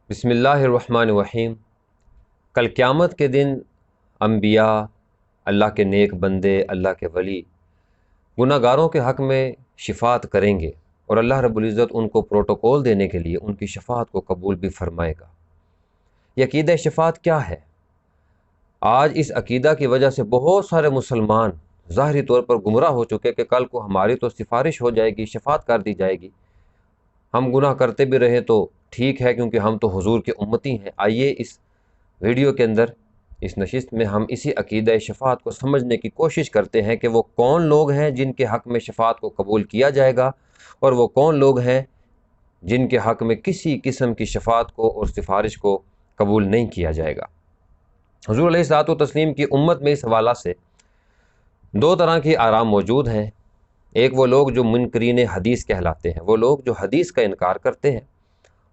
بسم اللہ الرحمن الرحیم۔ کل قیامت کے دن انبیاء، اللہ کے نیک بندے، اللہ کے ولی گناہ گاروں کے حق میں شفاعت کریں گے، اور اللہ رب العزت ان کو پروٹوکول دینے کے لیے ان کی شفاعت کو قبول بھی فرمائے گا۔ یہ عقیدہ شفاعت کیا ہے؟ آج اس عقیدہ کی وجہ سے بہت سارے مسلمان ظاہری طور پر گمراہ ہو چکے کہ کل کو ہماری تو سفارش ہو جائے گی، شفاعت کر دی جائے گی، ہم گناہ کرتے بھی رہیں تو ٹھیک ہے کیونکہ ہم تو حضور کے امتی ہیں۔ آئیے اس ویڈیو کے اندر، اس نشست میں ہم اسی عقیدہ شفاعت کو سمجھنے کی کوشش کرتے ہیں کہ وہ کون لوگ ہیں جن کے حق میں شفاعت کو قبول کیا جائے گا، اور وہ کون لوگ ہیں جن کے حق میں کسی قسم کی شفاعت کو اور سفارش کو قبول نہیں کیا جائے گا۔ حضور علیہ الصلوۃ والتسلیم کی امت میں اس حوالہ سے دو طرح کی آراء موجود ہیں۔ ایک وہ لوگ جو منکرین حدیث کہلاتے ہیں، وہ لوگ جو حدیث کا انکار کرتے ہیں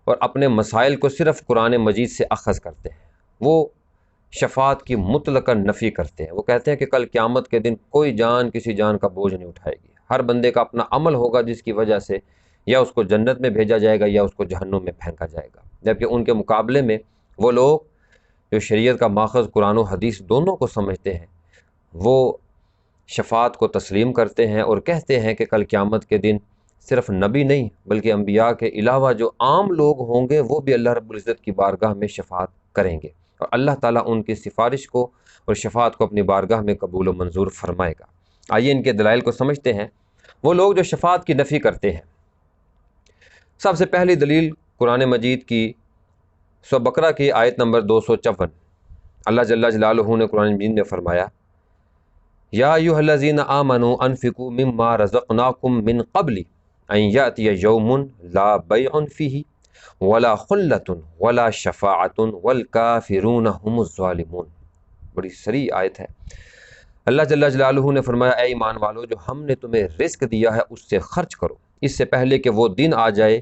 اور اپنے مسائل کو صرف قرآن مجید سے اخذ کرتے ہیں، وہ شفاعت کی مطلقاً نفی کرتے ہیں۔ وہ کہتے ہیں کہ کل قیامت کے دن کوئی جان کسی جان کا بوجھ نہیں اٹھائے گی، ہر بندے کا اپنا عمل ہوگا جس کی وجہ سے یا اس کو جنت میں بھیجا جائے گا یا اس کو جہنم میں پھینکا جائے گا۔ جبکہ ان کے مقابلے میں وہ لوگ جو شریعت کا ماخذ قرآن و حدیث دونوں کو سمجھتے ہیں، وہ شفاعت کو تسلیم کرتے ہیں اور کہتے ہیں کہ کل قیامت کے دن صرف نبی نہیں بلکہ انبیاء کے علاوہ جو عام لوگ ہوں گے وہ بھی اللہ رب العزت کی بارگاہ میں شفاعت کریں گے، اور اللہ تعالیٰ ان کی سفارش کو اور شفاعت کو اپنی بارگاہ میں قبول و منظور فرمائے گا۔ آئیے ان کے دلائل کو سمجھتے ہیں۔ وہ لوگ جو شفاعت کی نفی کرتے ہیں، سب سے پہلی دلیل قرآن مجید کی سورہ بقرہ کی آیت نمبر 254۔ اللہ جل جلالہ نے قرآن مجید میں فرمایا، یا ایھا الذین آمنوا انفقوا مما رزقناکم من قبل ان یأتی یوم لا بیع فیہ ولا خلۃ ولا شفاعۃ والکافرون هم الظالمون۔ بڑی صریح آیت ہے۔ اللہ جل جلالہ نے فرمایا، اے ایمان والو، جو ہم نے تمہیں رزق دیا ہے اس سے خرچ کرو، اس سے پہلے کہ وہ دن آ جائے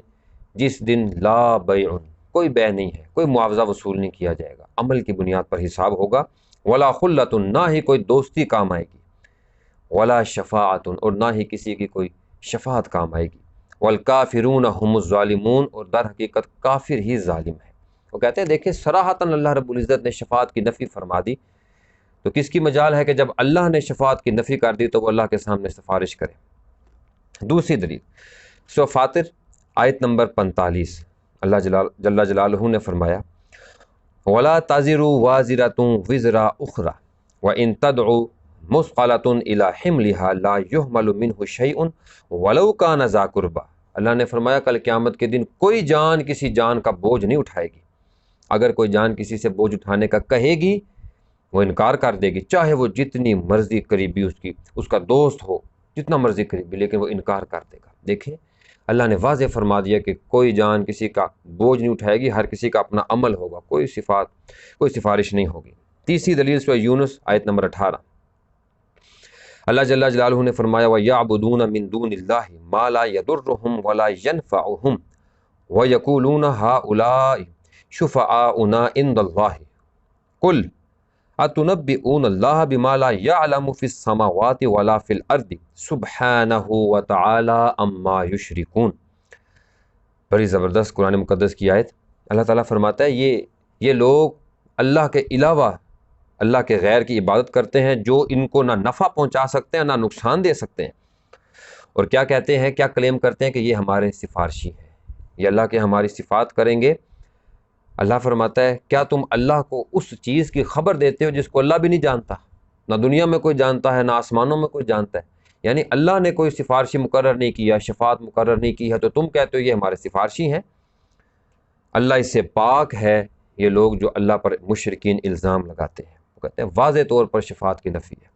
جس دن لا بیع، کوئی بے نہیں ہے، کوئی معاوضہ وصول نہیں کیا جائے گا، عمل کی بنیاد پر حساب ہوگا، ولا خلۃ، نہ ہی کوئی دوستی کام آئے گی، ولا شفاعت، اور نہ ہی کسی کی کوئی شفاعت کام آئے گی، والکافرون هم الظالمون، اور در حقیقت کافر ہی ظالم ہے۔ وہ کہتے ہیں دیکھیں صراحتاً اللہ رب العزت نے شفاعت کی نفی فرما دی، تو کس کی مجال ہے کہ جب اللہ نے شفاعت کی نفی کر دی تو وہ اللہ کے سامنے سفارش کرے۔ دوسری دلیل سورہ فاطر آیت نمبر 45، اللہ جل جلالہ نے فرمایا، وَلَا تَزِرُ وَازِرَةٌ وِزْرَ أُخْرَى وَإِن تَدْعُ مُثْقَلَةٌ إِلَىٰ حِمْلِهَا لَا يُحْمَلُ مِنْهُ شَيْءٌ وَلَوْ كَانَ ذَا قُرْبَىٰ۔ اللہ نے فرمایا کل قیامت کے دن کوئی جان کسی جان کا بوجھ نہیں اٹھائے گی۔ اگر کوئی جان کسی سے بوجھ اٹھانے کا کہے گی وہ انکار کر دے گی، چاہے وہ جتنی مرضی قریبی اس کا دوست ہو، جتنا مرضی قریبی، لیکن وہ انکار کر دے گا۔ دیکھیں اللہ نے واضح فرما دیا کہ کوئی جان کسی کا بوجھ نہیں اٹھائے گی، ہر کسی کا اپنا عمل ہوگا، کوئی سفارش نہیں ہوگی۔ تیسری دلیل سورہ یونس آیت نمبر 18، اللہ جل جلالہ نے فرمایا، وَيَعْبُدُونَ مِن دُونِ اللَّهِ مَا لَا يَضُرُّهُمْ وَلَا يَنفَعُهُمْ وَيَقُولُونَ هَؤُلَاءِ شُفَعَاؤُنَا عِندَ اللَّهِ قُلْ أَتُنَبِّئُونَ اللَّهَ بِمَا لَا يَعْلَمُ فِي السَّمَاوَاتِ وَلَا فِي الْأَرْضِ سُبْحَانَهُ وَتَعَالَىٰ عَمَّا يُشْرِكُونَ۔ بڑی زبردست قرآن مقدس کی آیت۔ اللہ تعالیٰ فرماتا ہے یہ لوگ اللہ کے علاوہ اللہ کے غیر کی عبادت کرتے ہیں جو ان کو نہ نفع پہنچا سکتے ہیں نہ نقصان دے سکتے ہیں، اور کیا کہتے ہیں، کیا کلیم کرتے ہیں کہ یہ ہمارے سفارشی ہیں، یہ اللہ کے ہماری صفات کریں گے۔ اللہ فرماتا ہے کیا تم اللہ کو اس چیز کی خبر دیتے ہو جس کو اللہ بھی نہیں جانتا، نہ دنیا میں کوئی جانتا ہے نہ آسمانوں میں کوئی جانتا ہے، یعنی اللہ نے کوئی سفارشی مقرر نہیں کیا، شفاعت مقرر نہیں کی ہے، تو تم کہتے ہو یہ ہمارے سفارشی ہیں۔ اللہ اس سے پاک ہے یہ لوگ جو اللہ پر مشرکین الزام لگاتے ہیں۔ وہ کہتے ہیں واضح طور پر شفاعت کی نفی ہے۔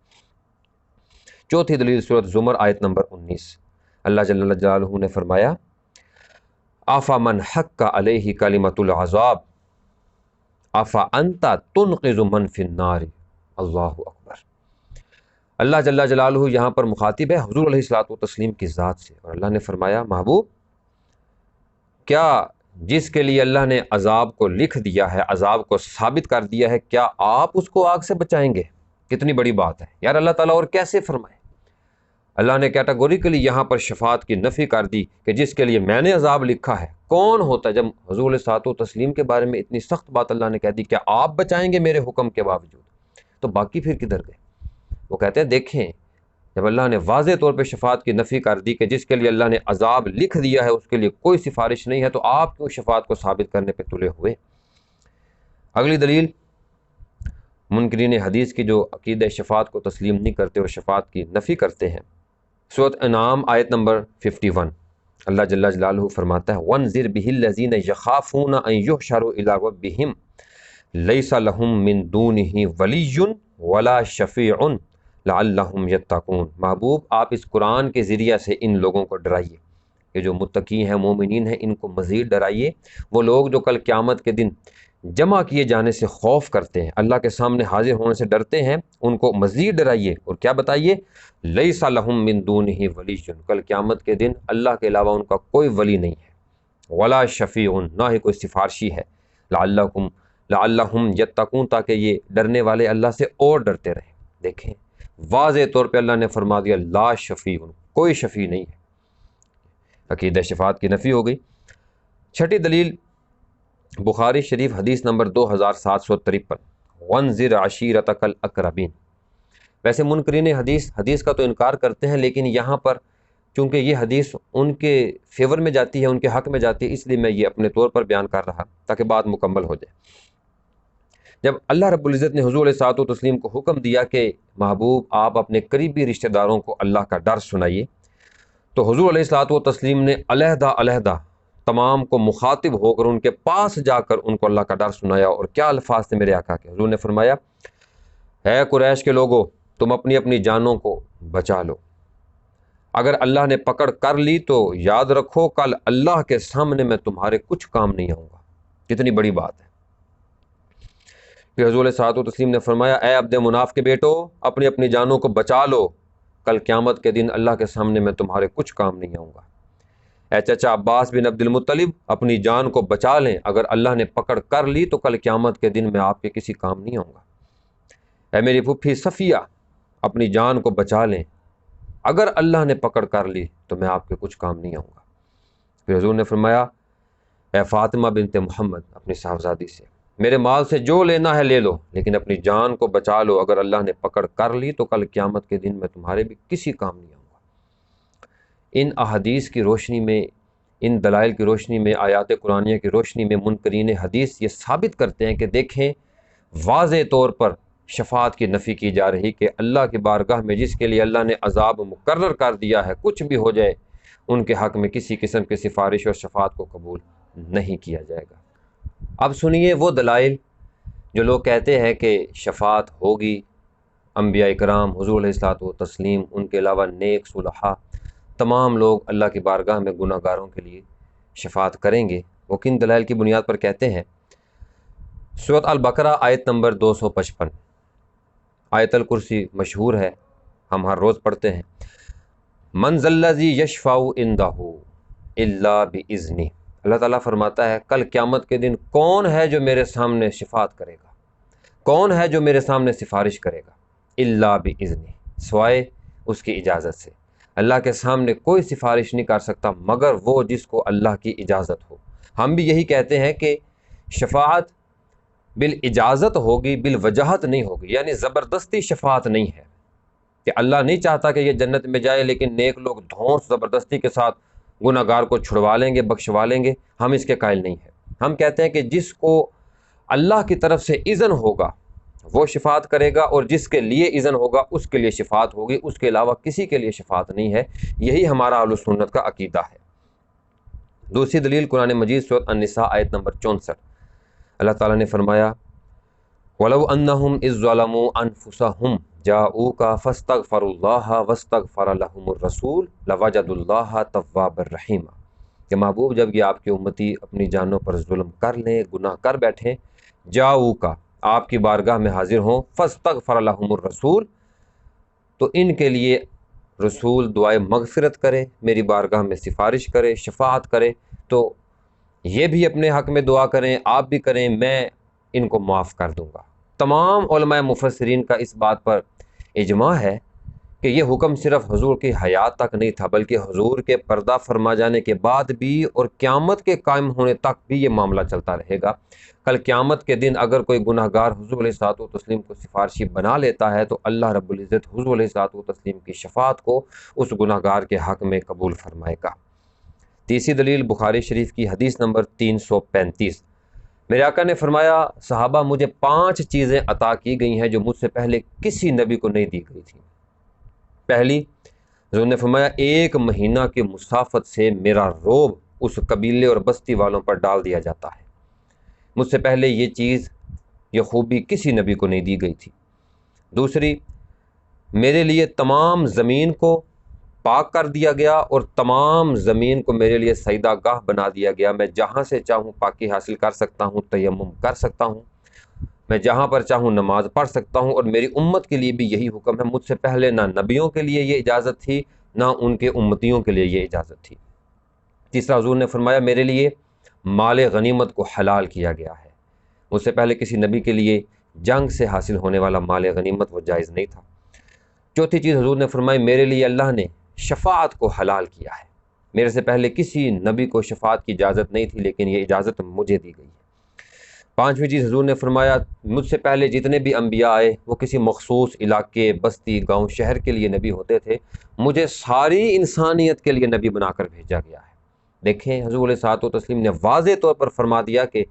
چوتھی دلیل سورۃ زمر آیت نمبر 19، اللہ جل جلالہ نے فرمایا، أَفَمَنْ حَقَّ عَلَيْهِ كَلِمَةُ الْعَذَابِ أَفَأَنْتَ تُنْقِذُ مَنْ فِي النَّارِ۔ اللہ اکبر۔ اللہ جل جلالہ یہاں پر مخاطب ہے حضور علیہ الصلوۃ والتسلیم کی ذات سے، اور اللہ نے فرمایا، محبوب کیا جس کے لیے اللہ نے عذاب کو لکھ دیا ہے، عذاب کو ثابت کر دیا ہے، کیا آپ اس کو آگ سے بچائیں گے؟ کتنی بڑی بات ہے یار، اللہ تعالیٰ اور کیسے فرمائے۔ اللہ نے کیٹاگوریکلی یہاں پر شفاعت کی نفی کر دی کہ جس کے لیے میں نے عذاب لکھا ہے کون ہوتا ہے. جب حضور علیہ الصلوۃ والتسلیم کے بارے میں اتنی سخت بات اللہ نے کہہ دی کیا آپ بچائیں گے میرے حکم کے باوجود، تو باقی پھر کدھر گئے؟ وہ کہتے ہیں دیکھیں جب اللہ نے واضح طور پہ شفاعت کی نفی کر دی کہ جس کے لیے اللہ نے عذاب لکھ دیا ہے اس کے لیے کوئی سفارش نہیں ہے، تو آپ کیوں شفاعت کو ثابت کرنے پہ تلے ہوئے؟ اگلی دلیل منکرین حدیث کی جو عقیدہ شفاعت کو تسلیم نہیں کرتے اور شفاعت کی نفی کرتے ہیں. سورۃ انعام آیت نمبر 51 اللہ جل جلالہ فرماتا ہے وَانذِرْ بِهِ الَّذِينَ يَخَافُونَ أَن يُحْشَرُوا إِلَىٰ رَبِّهِمْ لَيْسَ لَهُم مِّن دُونِهِ وَلِيٌّ وَلَا شَفِيعٌ لَعَلَّهُمْ يَتَّقُونَ. محبوب آپ اس قرآن کے ذریعے سے ان لوگوں کو ڈرائیے کہ جو متقی ہیں مومنین ہیں ان کو مزید ڈرائیے. وہ لوگ جو کل قیامت کے دن جمع کیے جانے سے خوف کرتے ہیں، اللہ کے سامنے حاضر ہونے سے ڈرتے ہیں، ان کو مزید ڈرائیے. اور کیا بتائیے؟ لیس لہم من دونہ ولی، کل قیامت کے دن اللہ کے علاوہ ان کا کوئی ولی نہیں ہے، ولا شفیع، نہ ہی کوئی سفارشی ہے، لعلہم یتقون، تاکہ یہ ڈرنے والے اللہ سے اور ڈرتے رہیں. دیکھیں واضح طور پہ اللہ نے فرما دیا لا شفیع، کوئی شفیع نہیں ہے. عقیدہ شفاعت کی نفی ہو گئی. چھٹی دلیل بخاری شریف حدیث نمبر 2753 وَانذِرْ عَشِيرَتَكَ الْأَقْرَبِينَ. ویسے منکرین حدیث کا تو انکار کرتے ہیں، لیکن یہاں پر چونکہ یہ حدیث ان کے فیور میں جاتی ہے، ان کے حق میں جاتی ہے، اس لیے میں یہ اپنے طور پر بیان کر رہا تاکہ بات مکمل ہو جائے. جب اللہ رب العزت نے حضور علیہ الصلوۃ والتسلیم کو حکم دیا کہ محبوب آپ اپنے قریبی رشتہ داروں کو اللہ کا ڈر سنائیے، تو حضور علیہ الصلوۃ والتسلیم نے علیحدہ تمام کو مخاطب ہو کر ان کے پاس جا کر ان کو اللہ کا ڈر سنایا. اور کیا الفاظ تھے میرے آقا کے؟ حضور نے فرمایا اے قریش کے لوگوں، تم اپنی اپنی جانوں کو بچا لو، اگر اللہ نے پکڑ کر لی تو یاد رکھو کل اللہ کے سامنے میں تمہارے کچھ کام نہیں آؤں گا. کتنی بڑی بات ہے. پھر حضور علیہ الصلوۃ والتسلیم نے فرمایا اے عبد مناف کے بیٹو، اپنی اپنی جانوں کو بچا لو، کل قیامت کے دن اللہ کے سامنے میں تمہارے کچھ کام نہیں آؤں گا. اے چچا عباس بن عبد المطلب، اپنی جان کو بچا لیں، اگر اللہ نے پکڑ کر لی تو کل قیامت کے دن میں آپ کے کسی کام نہیں آؤں گا. اے میری پھوپھی صفیہ، اپنی جان کو بچا لیں، اگر اللہ نے پکڑ کر لی تو میں آپ کے کچھ کام نہیں آؤں گا. پھر حضور نے فرمایا اے فاطمہ بنت محمد، اپنی صاحبزادی سے میرے مال سے جو لینا ہے لے لو، لیکن اپنی جان کو بچا لو، اگر اللہ نے پکڑ کر لی تو کل قیامت کے دن میں تمہارے بھی کسی کام نہیں آؤں گا. ان احادیث کی روشنی میں، ان دلائل کی روشنی میں، آیات قرآنیہ کی روشنی میں منکرین حدیث یہ ثابت کرتے ہیں کہ دیکھیں واضح طور پر شفاعت کی نفی کی جا رہی کہ اللہ کی بارگاہ میں جس کے لیے اللہ نے عذاب مقرر کر دیا ہے، کچھ بھی ہو جائے ان کے حق میں کسی قسم کی سفارش اور شفاعت کو قبول نہیں کیا جائے گا. اب سنیے وہ دلائل جو لوگ کہتے ہیں کہ شفاعت ہوگی، انبیاء اکرام، حضور علیہ الصلوۃ والتسلیم، ان کے علاوہ نیک صلحاء، تمام لوگ اللہ کی بارگاہ میں گناہ گاروں کے لیے شفاعت کریں گے. وہ کن دلائل کی بنیاد پر کہتے ہیں؟ سورۃ البقرہ آیت نمبر 255، آیت الکرسی مشہور ہے، ہم ہر روز پڑھتے ہیں. من ذا الذی یشفع عندہ الا باذنہ. اللہ تعالیٰ فرماتا ہے کل قیامت کے دن کون ہے جو میرے سامنے شفاعت کرے گا، کون ہے جو میرے سامنے سفارش کرے گا؟ الا باذنہ، سوائے اس کی اجازت سے. اللہ کے سامنے کوئی سفارش نہیں کر سکتا مگر وہ جس کو اللہ کی اجازت ہو. ہم بھی یہی کہتے ہیں کہ شفاعت بالاجازت ہوگی، بالوجاہت نہیں ہوگی، یعنی زبردستی شفاعت نہیں ہے کہ اللہ نہیں چاہتا کہ یہ جنت میں جائے لیکن نیک لوگ دھونس زبردستی کے ساتھ گناہ گار کو چھڑوا لیں گے، بخشوا لیں گے. ہم اس کے قائل نہیں ہیں. ہم کہتے ہیں کہ جس کو اللہ کی طرف سے اذن ہوگا وہ شفاعت کرے گا، اور جس کے لیے اذن ہوگا اس کے لیے شفاعت ہوگی، اس کے علاوہ کسی کے لیے شفاعت نہیں ہے. یہی ہمارا اہل سنت کا عقیدہ ہے. دوسری دلیل قرآن مجید سورۃ النساء آیت نمبر 64، اللہ تعالیٰ نے فرمایا وَلَوْ أَنَّهُمْ إِذ ظَّلَمُوا أَنفُسَهُمْ جَاءُوكَ فَاسْتَغْفَرُوا اللَّهَ وَاسْتَغْفَرَ لَهُمُ الرَّسُولُ لَوَجَدُوا اللَّهَ تَوَّابًا رَحِيمًا. کہ محبوب جب یہ آپ کی امتی اپنی جانوں پر ظلم کر لیں، گناہ کر بیٹھیں، جاؤکا، آپ کی بارگاہ میں حاضر ہوں، فاستغفر لهم الرسول، تو ان کے لیے رسول دعائے مغفرت کرے، میری بارگاہ میں سفارش کرے، شفاعت کرے، تو یہ بھی اپنے حق میں دعا کریں، آپ بھی کریں، میں ان کو معاف کر دوں گا. تمام علماء مفسرین کا اس بات پر اجماع ہے کہ یہ حکم صرف حضور کی حیات تک نہیں تھا، بلکہ حضور کے پردہ فرما جانے کے بعد بھی اور قیامت کے قائم ہونے تک بھی یہ معاملہ چلتا رہے گا۔ کل قیامت کے دن اگر کوئی گناہ گار حضور علیہ الصلوۃ والتسلیم کو سفارشی بنا لیتا ہے تو اللہ رب العزت حضور علیہ الصلوۃ والتسلیم کی شفاعت کو اس گناہ گار کے حق میں قبول فرمائے گا۔ تیسری دلیل بخاری شریف کی حدیث نمبر 335، میرے آقا نے فرمایا صحابہ مجھے 5 چیزیں عطا کی گئی ہیں جو مجھ سے پہلے کسی نبی کو نہیں دی گئی تھیں۔ پہلی، حضور نے فرمایا 1 مہینہ کی مسافت سے میرا روب اس قبیلے اور بستی والوں پر ڈال دیا جاتا ہے۔ مجھ سے پہلے یہ چیز، یہ خوبی کسی نبی کو نہیں دی گئی تھی۔ دوسری، میرے لیے تمام زمین کو پاک کر دیا گیا اور تمام زمین کو میرے لیے سجدہ گاہ بنا دیا گیا۔ میں جہاں سے چاہوں پاکی حاصل کر سکتا ہوں، تیمم کر سکتا ہوں، میں جہاں پر چاہوں نماز پڑھ سکتا ہوں، اور میری امت کے لیے بھی یہی حکم ہے۔ مجھ سے پہلے نہ نبیوں کے لیے یہ اجازت تھی، نہ ان کے امتیوں کے لیے یہ اجازت تھی۔ تیسرا، حضور نے فرمایا میرے لیے مال غنیمت کو حلال کیا گیا ہے۔ مجھ سے پہلے کسی نبی کے لیے جنگ سے حاصل ہونے والا مال غنیمت وہ جائز نہیں تھا۔ چوتھی چیز حضور نے فرمائی میرے لیے اللہ نے شفاعت کو حلال کیا ہے۔ میرے سے پہلے کسی نبی کو شفاعت کی اجازت نہیں تھی، لیکن یہ اجازت مجھے دی گئی ہے۔ پانچویں چیز حضور نے فرمایا مجھ سے پہلے جتنے بھی انبیاء آئے وہ کسی مخصوص علاقے، بستی، گاؤں، شہر کے لیے نبی ہوتے تھے، مجھے ساری انسانیت کے لیے نبی بنا کر بھیجا گیا ہے۔ دیکھیں حضور علیہ الصلوۃ والتسلیم نے واضح طور پر فرما دیا کہ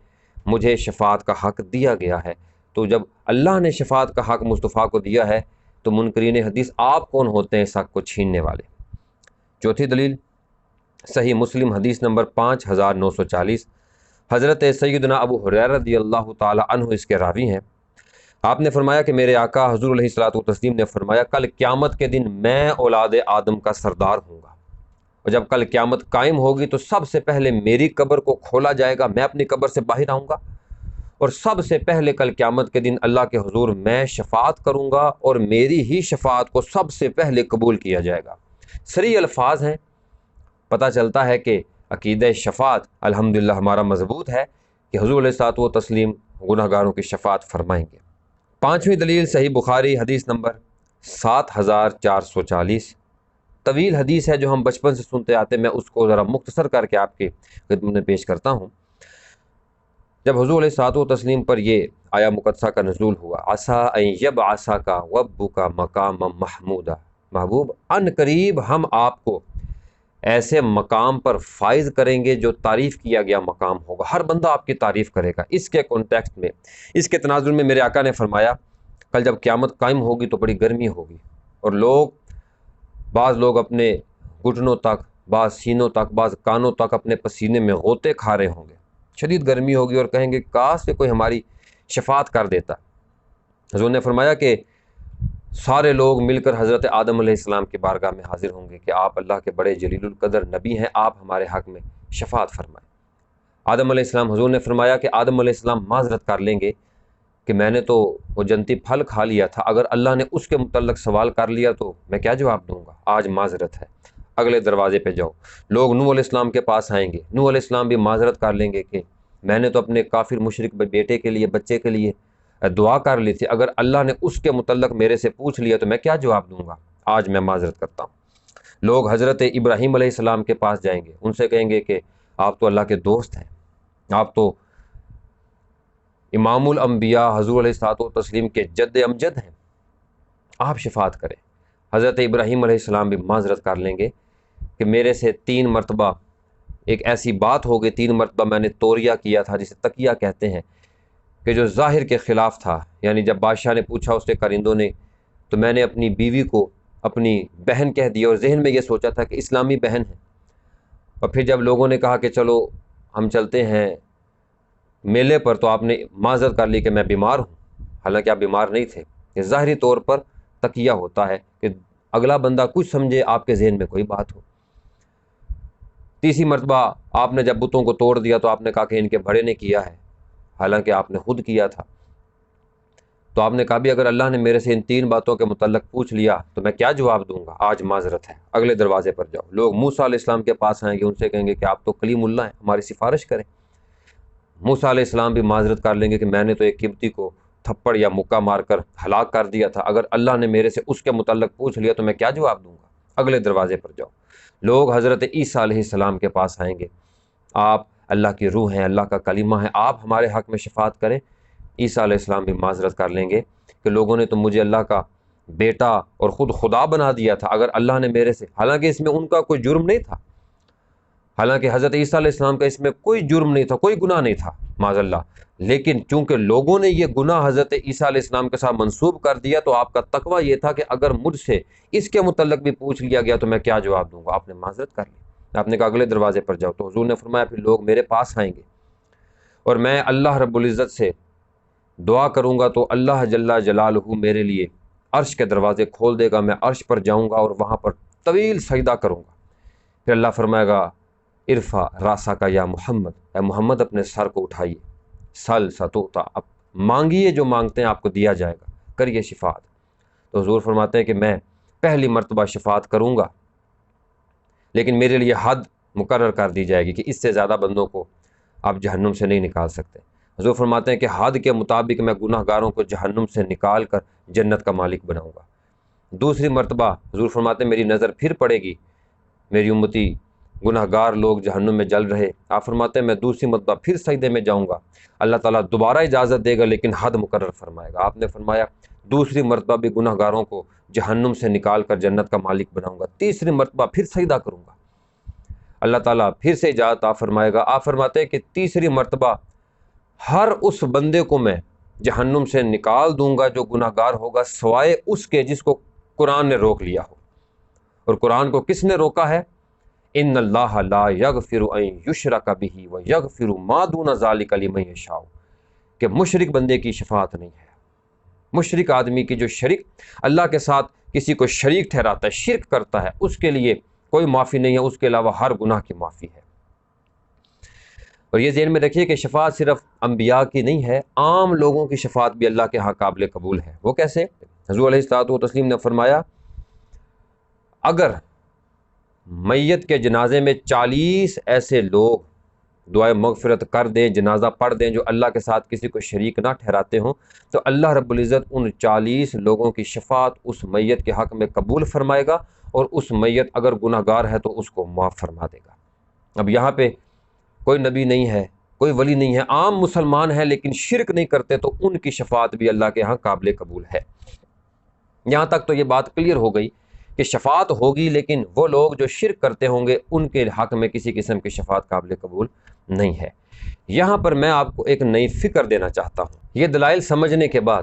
مجھے شفاعت کا حق دیا گیا ہے۔ تو جب اللہ نے شفاعت کا حق مصطفیٰ کو دیا ہے تو منکرین حدیث آپ کون ہوتے ہیں اس حق کو چھیننے والے؟ چوتھی دلیل صحیح مسلم حدیث نمبر 5940، حضرت سیدنا ابو ہریرہ رضی اللہ تعالی عنہ اس کے راوی ہیں۔ آپ نے فرمایا کہ میرے آقا حضور علیہ الصلوۃ والتسلیم نے فرمایا کل قیامت کے دن میں اولاد آدم کا سردار ہوں گا، اور جب کل قیامت قائم ہوگی تو سب سے پہلے میری قبر کو کھولا جائے گا، میں اپنی قبر سے باہر آؤں گا، اور سب سے پہلے کل قیامت کے دن اللہ کے حضور میں شفاعت کروں گا، اور میری ہی شفاعت کو سب سے پہلے قبول کیا جائے گا۔ صریح الفاظ ہیں، پتہ چلتا ہے کہ عقیدہ شفاعت الحمدللہ ہمارا مضبوط ہے کہ حضور علیہ الصلوۃ والتسلیم گناہ گاروں کی شفاعت فرمائیں گے۔ پانچویں دلیل صحیح بخاری حدیث نمبر 7440، طویل حدیث ہے جو ہم بچپن سے سنتے آتے، میں اس کو ذرا مختصر کر کے آپ کی خدمت میں پیش کرتا ہوں۔ جب حضور علیہ الصلوۃ والتسلیم پر یہ آیا مقدسہ کا نزول ہوا، عسیٰ ان یبعثک ربک مقاما محمودا، محبوب ان قریب ہم آپ کو ایسے مقام پر فائز کریں گے جو تعریف کیا گیا مقام ہوگا، ہر بندہ آپ کی تعریف کرے گا۔ اس کے کانٹیکسٹ میں، اس کے تناظر میں میرے آقا نے فرمایا کل جب قیامت قائم ہوگی تو بڑی گرمی ہوگی، اور بعض لوگ اپنے گھٹنوں تک، بعض سینوں تک، بعض کانوں تک اپنے پسینے میں غوطے کھا رہے ہوں گے، شدید گرمی ہوگی، اور کہیں گے کاش کہ کوئی ہماری شفاعت کر دیتا۔ حضور نے فرمایا کہ سارے لوگ مل کر حضرت آدم علیہ السلام کی بارگاہ میں حاضر ہوں گے کہ آپ اللہ کے بڑے جلیل القدر نبی ہیں، آپ ہمارے حق میں شفاعت فرمائیں۔ آدم علیہ السلام، حضور نے فرمایا کہ آدم علیہ السلام معذرت کر لیں گے کہ میں نے تو وہ جنتی پھل کھا لیا تھا، اگر اللہ نے اس کے متعلق سوال کر لیا تو میں کیا جواب دوں گا، آج معذرت ہے، اگلے دروازے پہ جاؤ۔ لوگ نوح علیہ السلام کے پاس آئیں گے، نوح علیہ السلام بھی معذرت کر لیں گے کہ میں نے تو اپنے کافر مشرک بیٹے کے لیے، بچے کے لیے دعا کر لی تھی، اگر اللہ نے اس کے متعلق میرے سے پوچھ لیا تو میں کیا جواب دوں گا، آج میں معذرت کرتا ہوں۔ لوگ حضرت ابراہیم علیہ السلام کے پاس جائیں گے، ان سے کہیں گے کہ آپ تو اللہ کے دوست ہیں، آپ تو امام الانبیاء حضور علیہ الصلوۃ والتسلیم کے جد امجد ہیں، آپ شفاعت کریں۔ حضرت ابراہیم علیہ السلام بھی معذرت کر لیں گے کہ میرے سے 3 مرتبہ ایک ایسی بات ہو گئی، 3 مرتبہ میں نے توریہ کیا تھا، جسے تقیہ کہتے ہیں، کہ جو ظاہر کے خلاف تھا، یعنی جب بادشاہ نے پوچھا اس سے کرندوں نے تو میں نے اپنی بیوی کو اپنی بہن کہہ دیا، اور ذہن میں یہ سوچا تھا کہ اسلامی بہن ہے، اور پھر جب لوگوں نے کہا کہ چلو ہم چلتے ہیں میلے پر تو آپ نے معذرت کر لی کہ میں بیمار ہوں، حالانکہ آپ بیمار نہیں تھے۔ یہ ظاہری طور پر تقیہ ہوتا ہے کہ اگلا بندہ کچھ سمجھے آپ کے ذہن میں کوئی بات ہو۔ تیسری مرتبہ آپ نے جب بتوں کو توڑ دیا تو آپ نے کہا کہ ان کے بڑے نے کیا ہے، حالانکہ آپ نے خود کیا تھا۔ تو آپ نے کہا بھی اگر اللہ نے میرے سے ان 3 باتوں کے متعلق پوچھ لیا تو میں کیا جواب دوں گا، آج معذرت ہے، اگلے دروازے پر جاؤ۔ لوگ موسیٰ علیہ السلام کے پاس آئیں گے، ان سے کہیں گے کہ آپ تو کلیم اللہ ہیں، ہماری سفارش کریں۔ موسیٰ علیہ السلام بھی معذرت کر لیں گے کہ میں نے تو ایک قبطی کو تھپڑ یا مکہ مار کر ہلاک کر دیا تھا، اگر اللہ نے میرے سے اس کے متعلق پوچھ لیا تو میں کیا جواب دوں گا؟ اگلے دروازے پر جاؤ۔ لوگ حضرت عیسیٰ علیہ السلام کے پاس آئیں گے، آپ اللہ کی روح ہیں، اللہ کا کلمہ ہے، آپ ہمارے حق میں شفاعت کریں۔ عیسیٰ علیہ السلام بھی معذرت کر لیں گے کہ لوگوں نے تو مجھے اللہ کا بیٹا اور خود خدا بنا دیا تھا، اگر اللہ نے میرے سے، حالانکہ اس میں ان کا کوئی جرم نہیں تھا، حالانکہ حضرت عیسیٰ علیہ السلام کا اس میں کوئی جرم نہیں تھا، کوئی گناہ نہیں تھا معاذ اللہ، لیکن چونکہ لوگوں نے یہ گناہ حضرت عیسیٰ علیہ السلام کے ساتھ منسوب کر دیا تو آپ کا تقویٰ یہ تھا کہ اگر مجھ سے اس کے متعلق بھی پوچھ لیا گیا تو میں کیا جواب دوں گا؟ آپ نے معذرت کر لی، آپ نے کہا اگلے دروازے پر جاؤ۔ تو حضور نے فرمایا پھر لوگ میرے پاس آئیں گے اور میں اللہ رب العزت سے دعا کروں گا تو اللہ جل جلالہ میرے لیے عرش کے دروازے کھول دے گا، میں عرش پر جاؤں گا اور وہاں پر طویل سجدہ کروں گا، پھر اللہ فرمائے گا ارفع راسک یا محمد، اے محمد اپنے سر کو اٹھائیے، سل ستؤتا، اب مانگیے جو مانگتے ہیں آپ کو دیا جائے گا، کریے شفاعت۔ تو حضور فرماتے ہیں کہ میں پہلی مرتبہ شفاعت کروں گا لیکن میرے لیے حد مقرر کر دی جائے گی کہ اس سے زیادہ بندوں کو آپ جہنم سے نہیں نکال سکتے۔ حضور فرماتے ہیں کہ حد کے مطابق میں گناہ گاروں کو جہنم سے نکال کر جنت کا مالک بناؤں گا۔ دوسری مرتبہ حضور فرماتے ہیں میری نظر پھر پڑے گی، میری امتی گناہ گار لوگ جہنم میں جل رہے، آپ فرماتے ہیں میں دوسری مرتبہ پھر سجدے میں جاؤں گا، اللہ تعالیٰ دوبارہ اجازت دے گا لیکن حد مقرر فرمائے گا۔ آپ نے فرمایا دوسری مرتبہ بھی گناہ گاروں کو جہنم سے نکال کر جنت کا مالک بناؤں گا، تیسری مرتبہ پھر سجدہ کروں گا، اللہ تعالیٰ پھر سے اجازت آپ فرمائے گا۔ آپ فرماتے ہیں کہ تیسری مرتبہ ہر اس بندے کو میں جہنم سے نکال دوں گا جو گناہ گار ہوگا سوائے اس کے جس کو قرآن نے روک لیا ہو۔ اور قرآن کو کس نے روکا ہے؟ ان اللہ لا یغفر ان یشرک بہ ویغفر ما دون ذلک لمن یشاء، کہ مشرک بندے کی شفاعت نہیں ہے، مشرک آدمی کی جو شریک اللہ کے ساتھ کسی کو شریک ٹھہراتا ہے، شرک کرتا ہے، اس کے لیے کوئی معافی نہیں ہے، اس کے علاوہ ہر گناہ کی معافی ہے۔ اور یہ ذہن میں رکھیے کہ شفاعت صرف انبیاء کی نہیں ہے، عام لوگوں کی شفاعت بھی اللہ کے ہاں قابل قبول ہے۔ وہ کیسے؟ حضور علیہ الصلوۃ والتسلیم نے فرمایا اگر میت کے جنازے میں 40 ایسے لوگ دعائے مغفرت کر دیں، جنازہ پڑھ دیں جو اللہ کے ساتھ کسی کو شریک نہ ٹھہراتے ہوں، تو اللہ رب العزت ان 40 لوگوں کی شفاعت اس میت کے حق میں قبول فرمائے گا اور اس میت اگر گناہ گار ہے تو اس کو معاف فرما دے گا۔ اب یہاں پہ کوئی نبی نہیں ہے، کوئی ولی نہیں ہے، عام مسلمان ہیں لیکن شرک نہیں کرتے تو ان کی شفاعت بھی اللہ کے ہاں قابل قبول ہے۔ یہاں تک تو یہ بات کلیئر ہو گئی کہ شفاعت ہوگی لیکن وہ لوگ جو شرک کرتے ہوں گے ان کے حق میں کسی قسم کی شفاعت قابل قبول نہیں ہے۔ یہاں پر میں آپ کو ایک نئی فکر دینا چاہتا ہوں۔ یہ دلائل سمجھنے کے بعد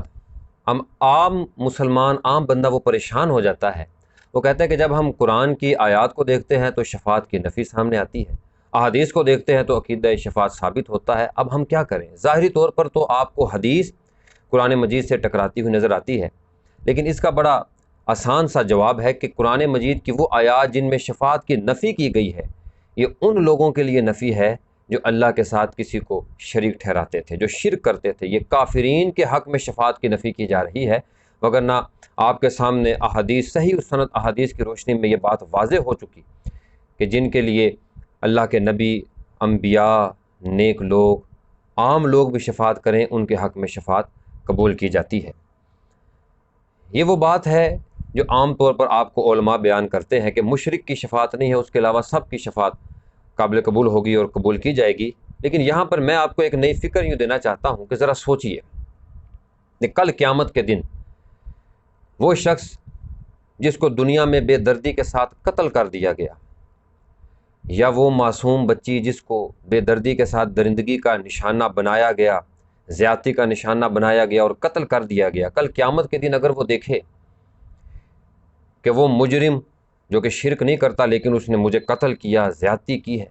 ہم عام مسلمان، عام بندہ وہ پریشان ہو جاتا ہے، وہ کہتا ہے کہ جب ہم قرآن کی آیات کو دیکھتے ہیں تو شفاعت کی نفی سامنے آتی ہے، احادیث کو دیکھتے ہیں تو عقیدہ شفاعت ثابت ہوتا ہے، اب ہم کیا کریں؟ ظاہری طور پر تو آپ کو حدیث قرآن مجید سے ٹکراتی ہوئی نظر آتی ہے، لیکن اس کا بڑا آسان سا جواب ہے کہ قرآن مجید کی وہ آیات جن میں شفاعت کی نفی کی گئی ہے یہ ان لوگوں کے لیے نفی ہے جو اللہ کے ساتھ کسی کو شریک ٹھہراتے تھے، جو شرک کرتے تھے، یہ کافرین کے حق میں شفاعت کی نفی کی جا رہی ہے، وگرنہ آپ کے سامنے احادیث، صحیح سند احادیث کی روشنی میں یہ بات واضح ہو چکی کہ جن کے لیے اللہ کے نبی، انبیاء، نیک لوگ، عام لوگ بھی شفاعت کریں ان کے حق میں شفاعت قبول کی جاتی ہے۔ یہ وہ بات ہے جو عام طور پر آپ کو علماء بیان کرتے ہیں کہ مشرک کی شفاعت نہیں ہے، اس کے علاوہ سب کی شفاعت قابل قبول ہوگی اور قبول کی جائے گی۔ لیکن یہاں پر میں آپ کو ایک نئی فکر یوں دینا چاہتا ہوں کہ ذرا سوچئے کہ کل قیامت کے دن وہ شخص جس کو دنیا میں بے دردی کے ساتھ قتل کر دیا گیا، یا وہ معصوم بچی جس کو بے دردی کے ساتھ درندگی کا نشانہ بنایا گیا، زیادتی کا نشانہ بنایا گیا اور قتل کر دیا گیا، کل قیامت کے دن اگر وہ دیکھے کہ وہ مجرم جو کہ شرک نہیں کرتا لیکن اس نے مجھے قتل کیا، زیادتی کی ہے،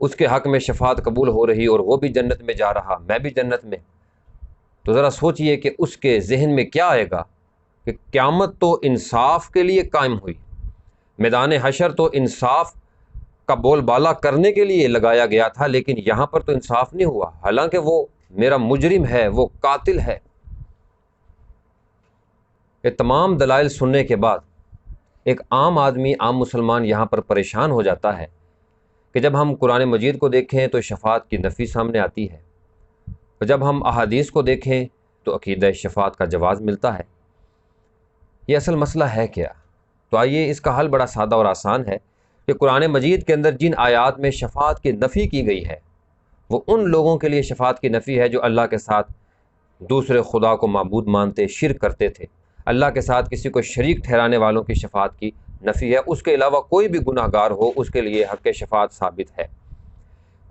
اس کے حق میں شفاعت قبول ہو رہی اور وہ بھی جنت میں جا رہا، میں بھی جنت میں، تو ذرا سوچئے کہ اس کے ذہن میں کیا آئے گا کہ قیامت تو انصاف کے لیے قائم ہوئی، میدان حشر تو انصاف کا بول بالا کرنے کے لیے لگایا گیا تھا، لیکن یہاں پر تو انصاف نہیں ہوا، حالانکہ وہ میرا مجرم ہے، وہ قاتل ہے۔ یہ تمام دلائل سننے کے بعد ایک عام آدمی، عام مسلمان یہاں پر پریشان ہو جاتا ہے کہ جب ہم قرآن مجید کو دیکھیں تو شفاعت کی نفی سامنے آتی ہے، اور جب ہم احادیث کو دیکھیں تو عقیدہ شفاعت کا جواز ملتا ہے۔ یہ اصل مسئلہ ہے کیا؟ تو آئیے اس کا حل بڑا سادہ اور آسان ہے کہ قرآن مجید کے اندر جن آیات میں شفاعت کی نفی کی گئی ہے وہ ان لوگوں کے لیے شفاعت کی نفی ہے جو اللہ کے ساتھ دوسرے خدا کو معبود مانتے، شرک کرتے تھے۔ اللہ کے ساتھ کسی کو شریک ٹھہرانے والوں کی شفاعت کی نفی ہے۔ اس کے علاوہ کوئی بھی گناہ گار ہو اس کے لیے حق شفاعت ثابت ہے۔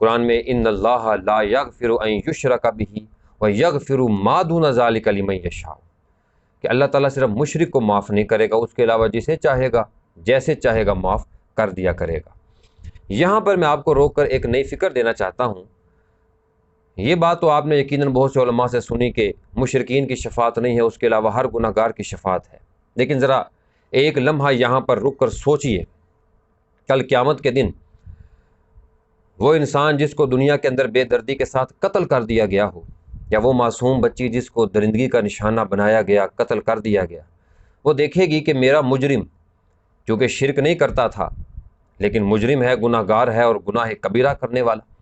قرآن میں ان اللہ لا یغفر ان یشرک بہ ویغفر ما دون ذلک لمن یشاء، کہ اللہ تعالیٰ صرف مشرک کو معاف نہیں کرے گا، اس کے علاوہ جسے چاہے گا جیسے چاہے گا معاف کر دیا کرے گا۔ یہاں پر میں آپ کو روک کر ایک نئی فکر دینا چاہتا ہوں۔ یہ بات تو آپ نے یقیناً بہت سے علماء سے سنی کہ مشرکین کی شفاعت نہیں ہے، اس کے علاوہ ہر گناہ گار کی شفاعت ہے، لیکن ذرا ایک لمحہ یہاں پر رک کر سوچئے، کل قیامت کے دن وہ انسان جس کو دنیا کے اندر بے دردی کے ساتھ قتل کر دیا گیا ہو، یا وہ معصوم بچی جس کو درندگی کا نشانہ بنایا گیا، قتل کر دیا گیا، وہ دیکھے گی کہ میرا مجرم چونکہ شرک نہیں کرتا تھا لیکن مجرم ہے، گناہ گار ہے اور گناہ کبیرہ کرنے والا،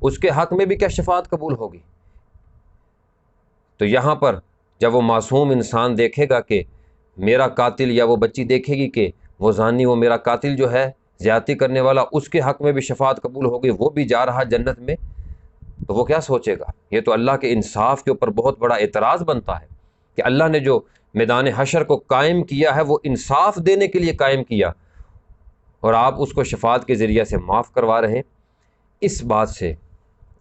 اس کے حق میں بھی کیا شفاعت قبول ہوگی؟ تو یہاں پر جب وہ معصوم انسان دیکھے گا کہ میرا قاتل، یا وہ بچی دیکھے گی کہ وہ زانی، وہ میرا قاتل جو ہے زیادتی کرنے والا، اس کے حق میں بھی شفاعت قبول ہوگی، وہ بھی جا رہا جنت میں، تو وہ کیا سوچے گا؟ یہ تو اللہ کے انصاف کے اوپر بہت بڑا اعتراض بنتا ہے کہ اللہ نے جو میدان حشر کو قائم کیا ہے وہ انصاف دینے کے لیے قائم کیا، اور آپ اس کو شفاعت کے ذریعے سے معاف کروا رہے ہیں۔ اس بات سے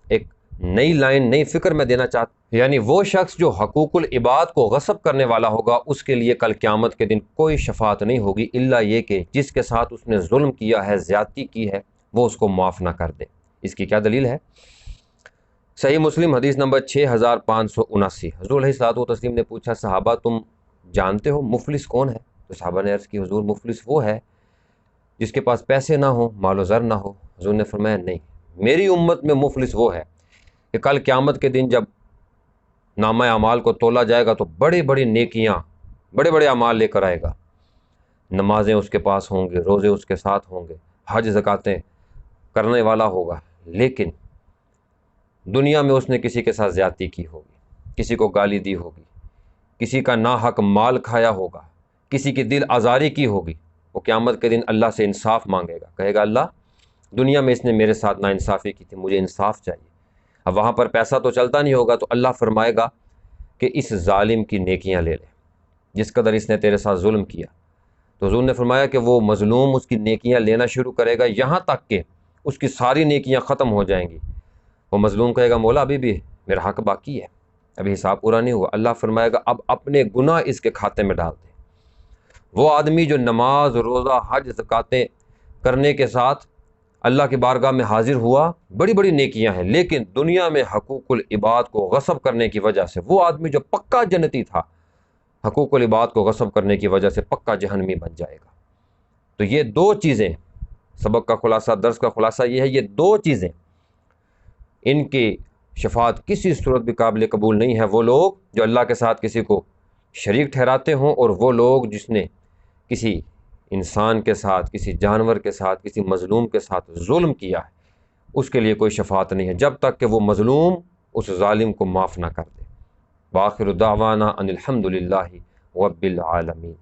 ایک نئی لائن، نئی فکر میں دینا چاہتا ہوں، یعنی وہ شخص جو حقوق العباد کو غصب کرنے والا ہوگا اس کے لیے کل قیامت کے دن کوئی شفاعت نہیں ہوگی، الا یہ کہ جس کے ساتھ اس نے ظلم کیا ہے، زیادتی کی ہے، وہ اس کو معاف نہ کر دے۔ اس کی کیا دلیل ہے؟ صحیح مسلم حدیث نمبر 6579، حضور علیہ الصلوۃ والتسلیم نے پوچھا، صحابہ تم جانتے ہو مفلس کون ہے؟ تو صحابہ نے عرض کی، حضور مفلس وہ ہے جس کے پاس پیسے نہ ہو، مال و زر نہ ہو۔ حضور نے فرمایا نہیں، میری امت میں مفلس وہ ہے کہ کل قیامت کے دن جب نامہ اعمال کو تولا جائے گا تو بڑی بڑی نیکیاں، بڑے بڑے اعمال لے کر آئے گا، نمازیں اس کے پاس ہوں گے، روزے اس کے ساتھ ہوں گے، حج زکاتیں کرنے والا ہوگا، لیکن دنیا میں اس نے کسی کے ساتھ زیادتی کی ہوگی، کسی کو گالی دی ہوگی، کسی کا ناحق مال کھایا ہوگا، کسی کی دل آزاری کی ہوگی، وہ قیامت کے دن اللہ سے انصاف مانگے گا، کہے گا اللہ دنیا میں اس نے میرے ساتھ ناانصافی کی تھی، مجھے انصاف چاہیے۔ اب وہاں پر پیسہ تو چلتا نہیں ہوگا، تو اللہ فرمائے گا کہ اس ظالم کی نیکیاں لے لے، جس قدر اس نے تیرے ساتھ ظلم کیا۔ تو حضور نے فرمایا کہ وہ مظلوم اس کی نیکیاں لینا شروع کرے گا، یہاں تک کہ اس کی ساری نیکیاں ختم ہو جائیں گی۔ وہ مظلوم کہے گا مولا ابھی بھی میرا حق باقی ہے، ابھی حساب پورا نہیں ہوا۔ اللہ فرمائے گا اب اپنے گناہ اس کے کھاتے میں ڈال دے۔ وہ آدمی جو نماز، روزہ، حج، زکاتیں کرنے کے ساتھ اللہ کی بارگاہ میں حاضر ہوا، بڑی بڑی نیکیاں ہیں، لیکن دنیا میں حقوق العباد کو غصب کرنے کی وجہ سے وہ آدمی جو پکا جنتی تھا، حقوق العباد کو غصب کرنے کی وجہ سے پکا جہنمی بن جائے گا۔ تو یہ دو چیزیں، سبق کا خلاصہ، درس کا خلاصہ یہ ہے، یہ دو چیزیں ان کی شفاعت کسی صورت بھی قابل قبول نہیں ہے۔ وہ لوگ جو اللہ کے ساتھ کسی کو شریک ٹھہراتے ہوں، اور وہ لوگ جس نے کسی انسان کے ساتھ، کسی جانور کے ساتھ، کسی مظلوم کے ساتھ ظلم کیا ہے، اس کے لیے کوئی شفاعت نہیں ہے جب تک کہ وہ مظلوم اس ظالم کو معاف نہ کر دے۔ وآخر دعوانا ان الحمد للہ رب العالمین۔